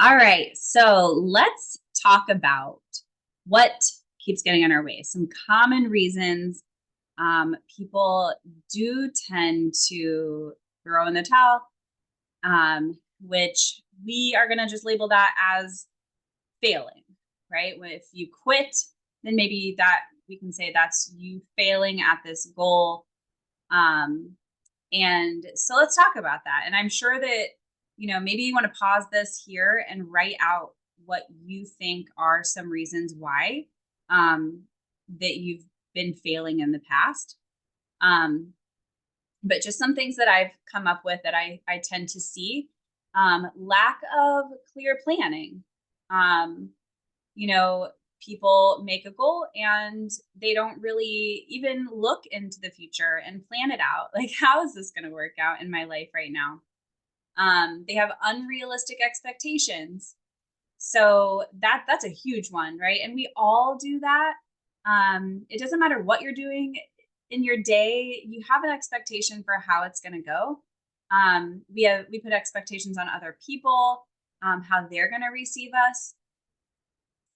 All right. So let's talk about what keeps getting in our way. Some common reasons people do tend to throw in the towel, which we are going to just label that as failing, right? If you quit, then maybe that we can say that's you failing at this goal. Um, and so let's talk about that. And I'm sure that, maybe you want to pause this here and write out what you think are some reasons why um, that you've been failing in the past. Um, but just some things that I've come up with that I tend to see, lack of clear planning. Um, you know, People make a goal and they don't really even look into the future and plan it out. Like, how is this going to work out in my life right now? They have unrealistic expectations. So that's a huge one, right? And we all do that. It doesn't matter what you're doing in your day, you have an expectation for how it's going to go. We put expectations on other people, how they're going to receive us.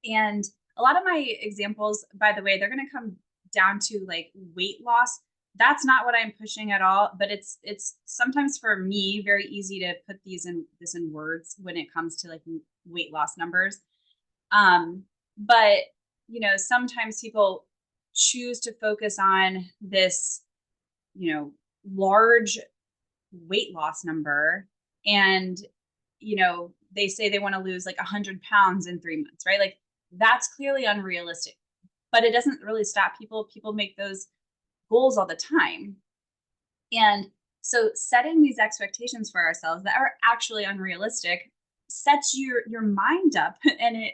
And a lot of my examples, by the way, they're going to come down to like weight loss. That's not what I'm pushing at all, but it's sometimes for me very easy to put in words when it comes to like weight loss numbers. But sometimes people choose to focus on this, large weight loss number, and they say they want to lose like 100 pounds in 3 months, right? Like, that's clearly unrealistic, but it doesn't really stop people make those goals all the time. And so setting these expectations for ourselves that are actually unrealistic sets your mind up and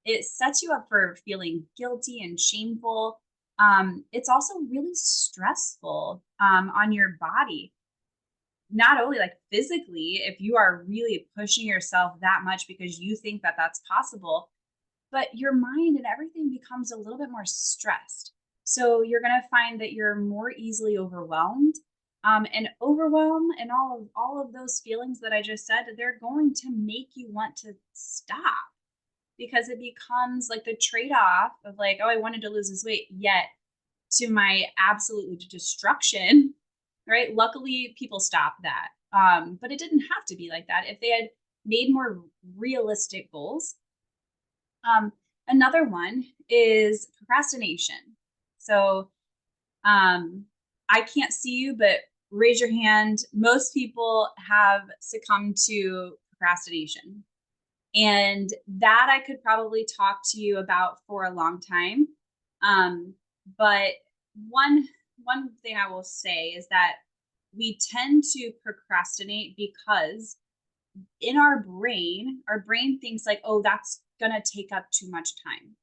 it sets you up for feeling guilty and shameful. It's also really stressful on your body, not only like physically, if you are really pushing yourself that much because you think that that's possible, but your mind and everything becomes a little bit more stressed. So you're going to find that you're more easily overwhelmed. And overwhelm and all of those feelings that I just said, they're going to make you want to stop, because it becomes like the trade-off of like, oh, I wanted to lose this weight, yet to my absolute destruction, right? Luckily, people stopped that. But it didn't have to be like that. If they had made more realistic goals. Another one is procrastination. So I can't see you, but raise your hand. Most people have succumbed to procrastination. And that I could probably talk to you about for a long time. But one one thing I will say is that we tend to procrastinate because in our brain thinks like, oh, that's gonna take up too much time,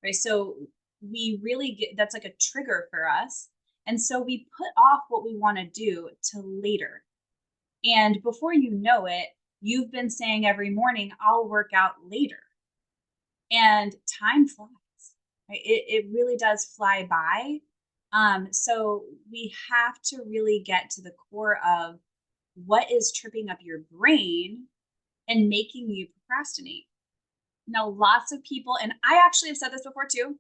right? So we really get that's like a trigger for us. And so we put off what we want to do to later. And before you know it, you've been saying every morning, I'll work out later. And time flies, right? It really does fly by. So we have to really get to the core of what is tripping up your brain and making you procrastinate. Now, lots of people, and I actually have said this before too.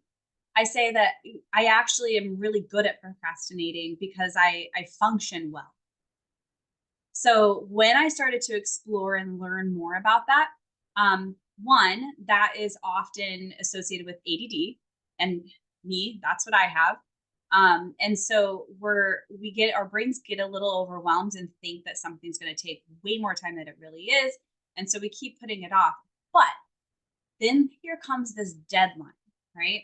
I say that I actually am really good at procrastinating because I function well. So when I started to explore and learn more about that, one that is often associated with ADD, and me, that's what I have. And so we get our brains get a little overwhelmed and think that something's going to take way more time than it really is, and so we keep putting it off. But then here comes this deadline, right?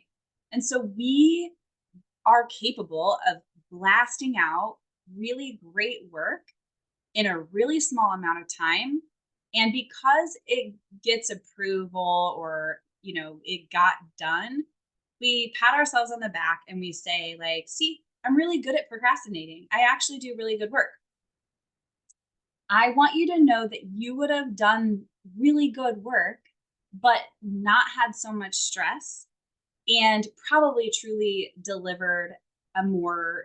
And so we are capable of blasting out really great work in a really small amount of time. And because it gets approval, or, it got done, we pat ourselves on the back and we say, like, see, I'm really good at procrastinating. I actually do really good work. I want you to know that you would have done really good work, but not had so much stress, and probably truly delivered a more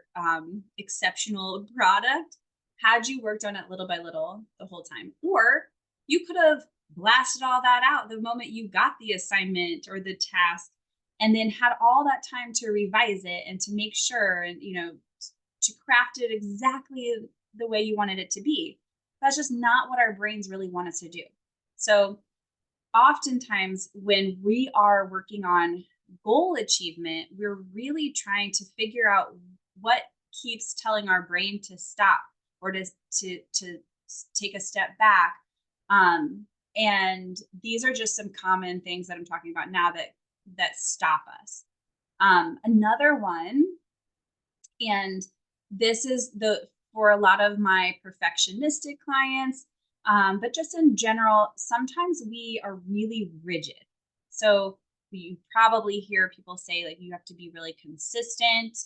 exceptional product had you worked on it little by little the whole time. Or you could have blasted all that out the moment you got the assignment or the task, and then had all that time to revise it and to make sure and, to craft it exactly the way you wanted it to be. That's just not what our brains really want us to do. So, oftentimes, when we are working on goal achievement, we're really trying to figure out what keeps telling our brain to stop or to take a step back. And these are just some common things that I'm talking about now that stop us. Another one, and this is the for a lot of my perfectionistic clients, but just in general, sometimes we are really rigid. So you probably hear people say, like, you have to be really consistent.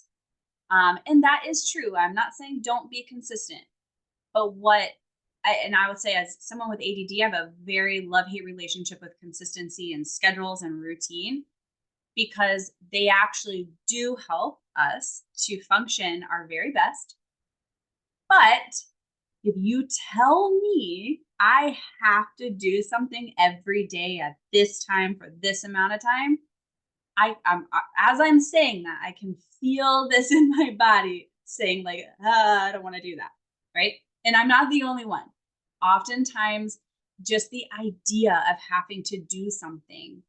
And that is true. I'm not saying don't be consistent, but I would say, as someone with ADD, I have a very love hate relationship with consistency and schedules and routine, because they actually do help us to function our very best. But if you tell me I have to do something every day at this time for this amount of time, as I'm saying that, I can feel this in my body saying, like, I don't want to do that. Right. And I'm not the only one. Oftentimes, just the idea of having to do something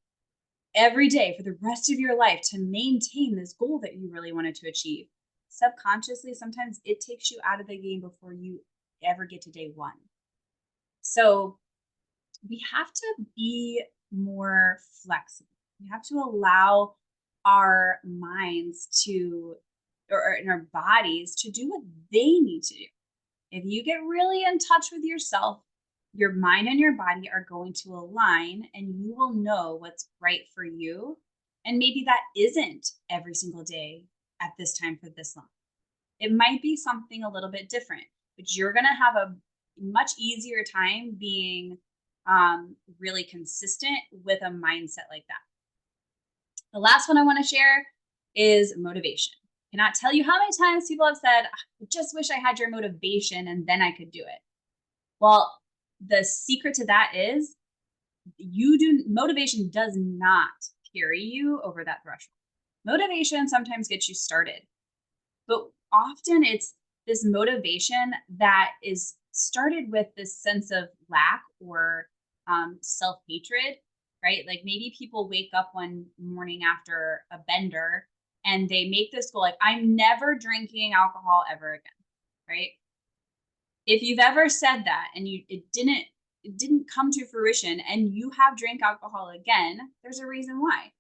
every day for the rest of your life to maintain this goal that you really wanted to achieve, subconsciously, sometimes it takes you out of the game before you ever get to day one. So we have to be more flexible. We have to allow our minds and our bodies to do what they need to do. If you get really in touch with yourself, your mind and your body are going to align, and you will know what's right for you. And maybe that isn't every single day at this time for this long. It might be something a little bit different, but you're going to have a much easier time being really consistent with a mindset like that. The last one I want to share is motivation. I cannot tell you how many times people have said, I just wish I had your motivation and then I could do it. Well, the secret to that is motivation does not carry you over that threshold. Motivation sometimes gets you started, but often it's this motivation that is started with this sense of lack or self-hatred, right? Like, maybe people wake up one morning after a bender and they make this goal, like, I'm never drinking alcohol ever again, right? If you've ever said that and it didn't come to fruition and you have drank alcohol again, there's a reason why.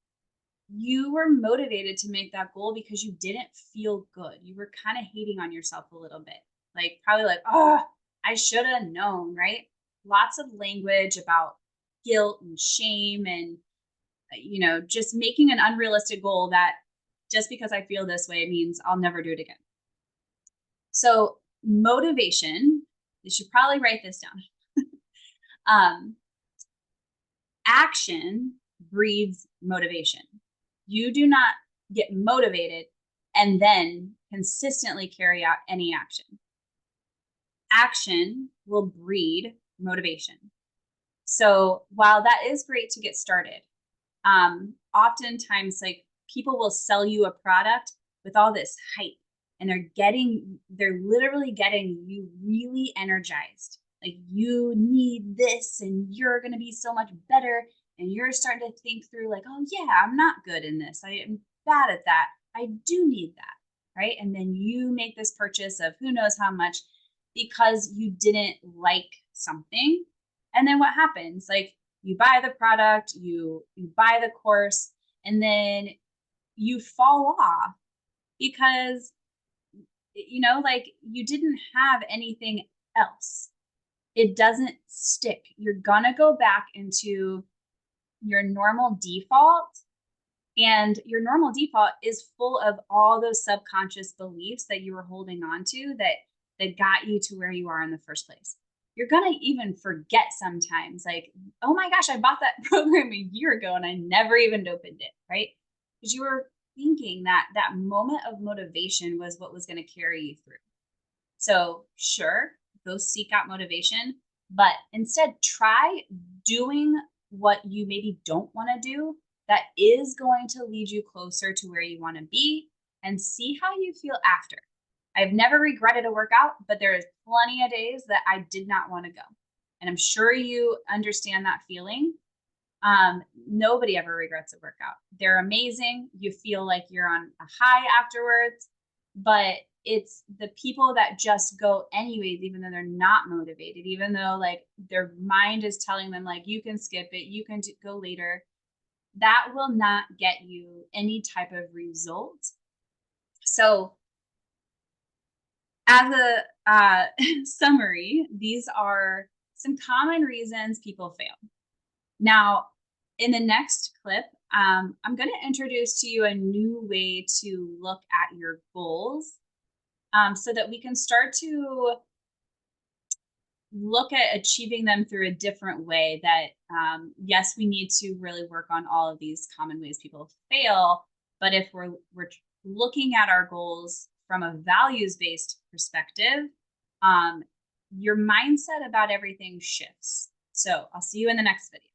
You were motivated to make that goal because you didn't feel good. You were kind of hating on yourself a little bit. Like, probably like, oh, I should have known, right? Lots of language about guilt and shame and just making an unrealistic goal that just because I feel this way means I'll never do it again. So, motivation, you should probably write this down. um, Action breeds motivation. You do not get motivated and then consistently carry out any action. Action will breed motivation. So while that is great to get started, oftentimes, like, people will sell you a product with all this hype, and they're literally getting you really energized. Like, you need this and you're going to be so much better. And you're starting to think through, like, oh yeah, I'm not good in this. I am bad at that. I do need that. Right. And then you make this purchase of who knows how much because you didn't like something. And then what happens? Like, you buy the product, you buy the course, and then you fall off because like, you didn't have anything else. It doesn't stick. You're gonna go back into your normal default, and your normal default is full of all those subconscious beliefs that you were holding on to that got you to where you are in the first place. You're gonna even forget sometimes, like, oh my gosh, I bought that program a year ago and I never even opened it, right? Because you were thinking that that moment of motivation was what was going to carry you through. So, sure, go seek out motivation, But instead, try doing what you maybe don't want to do that is going to lead you closer to where you want to be and see how you feel after. I've never regretted a workout, but there is plenty of days that I did not want to go. And I'm sure you understand that feeling. Nobody ever regrets a workout. They're amazing. You feel like you're on a high afterwards, but it's the people that just go anyways, even though they're not motivated, even though like their mind is telling them like you can skip it, you can go later. That will not get you any type of result. So, as a summary, these are some common reasons people fail. Now, in the next clip, I'm going to introduce to you a new way to look at your goals so that we can start to look at achieving them through a different way. That, yes, we need to really work on all of these common ways people fail. But if we're looking at our goals from a values based perspective, um, your mindset about everything shifts. So I'll see you in the next video.